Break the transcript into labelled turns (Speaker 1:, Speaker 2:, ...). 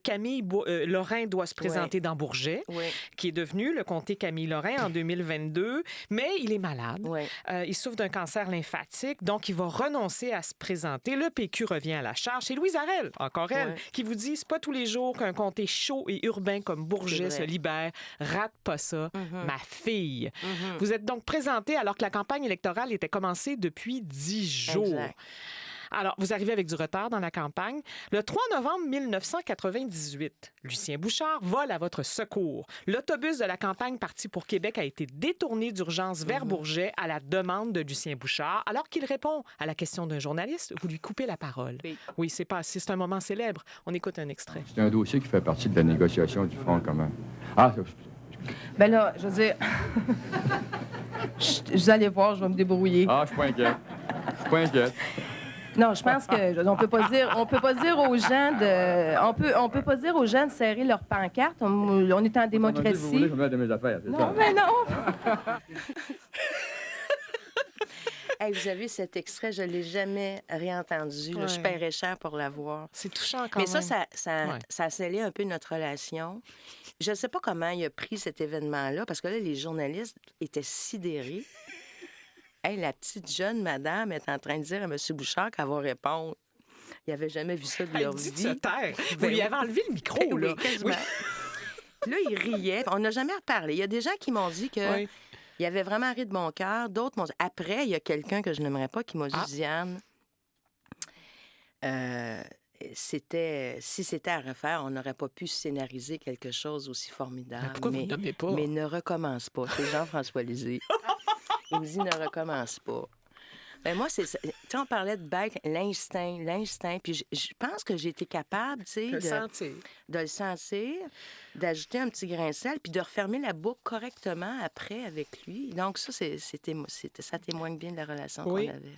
Speaker 1: Camille Lorrain doit se présenter dans Bourget,
Speaker 2: Oui.
Speaker 1: qui est devenu le comté Camille Lorrain en 2022, mais il est malade.
Speaker 2: Oui.
Speaker 1: Il souffre d'un cancer lymphatique, donc il va renoncer à se présenter. Le PQ revient à la charge. C'est Louise Arel, encore elle, qui vous dit, c'est pas tous les jours qu'un comté chaud et urbain comme Bourget se libère. Rate pas ça, ma fille. Vous êtes donc présenté alors que la campagne électorale était commencée depuis 10 jours.
Speaker 2: Exact.
Speaker 1: Alors, vous arrivez avec du retard dans la campagne. Le 3 novembre 1998, Lucien Bouchard vole à votre secours. L'autobus de la campagne parti pour Québec a été détourné d'urgence vers Bourget à la demande de Lucien Bouchard. Alors qu'il répond à la question d'un journaliste, vous lui coupez la parole. Oui, c'est passé. C'est un moment célèbre. On écoute un extrait.
Speaker 3: C'est un dossier qui fait partie de la négociation du Front commun. Ah,
Speaker 4: Ben là, je veux dire... Vous allez voir, je vais me débrouiller.
Speaker 3: je suis pas inquiet. Je suis pas inquiet.
Speaker 4: Non, je pense que on peut pas dire aux gens on peut pas dire aux gens de serrer leur pancarte. On est en démocratie.
Speaker 3: Vous voulez que je me mette de mes affaires, c'est ça?
Speaker 4: Non, mais non.
Speaker 2: Hey, vous avez cet extrait, je ne l'ai jamais réentendu. Là, je paierais cher pour l'avoir.
Speaker 1: C'est touchant quand
Speaker 2: Mais
Speaker 1: même.
Speaker 2: ça a scellé un peu notre relation. Je ne sais pas comment il a pris cet événement-là, parce que là, les journalistes étaient sidérés. Hey, la petite jeune madame est en train de dire à M. Bouchard qu'elle va répondre. Il n'avait jamais vu ça de leur
Speaker 1: dit
Speaker 2: vie.
Speaker 1: de se taire. Vous lui avez enlevé le micro, là.
Speaker 2: Oui, quasiment. Là, il riait. On n'a jamais reparlé. Il y a des gens qui m'ont dit que... Il avait vraiment ri de mon cœur. D'autres m'ont dit... Après, il y a quelqu'un que je n'aimerais pas qui m'a dit, Diane, si c'était à refaire, on n'aurait pas pu scénariser quelque chose aussi formidable.
Speaker 1: Mais pourquoi vous ne nommez pas?
Speaker 2: Mais ne recommence pas. C'est Jean-François Lisée. Il me dit, ne recommence pas. Ben moi, c'est ça. Tu sais, on parlait de bête, l'instinct. Puis je pense que j'ai été capable, tu sais, de le sentir, d'ajouter un petit grain de sel, puis de refermer la boucle correctement après avec lui. Donc ça, ça témoigne bien de la relation qu'on avait.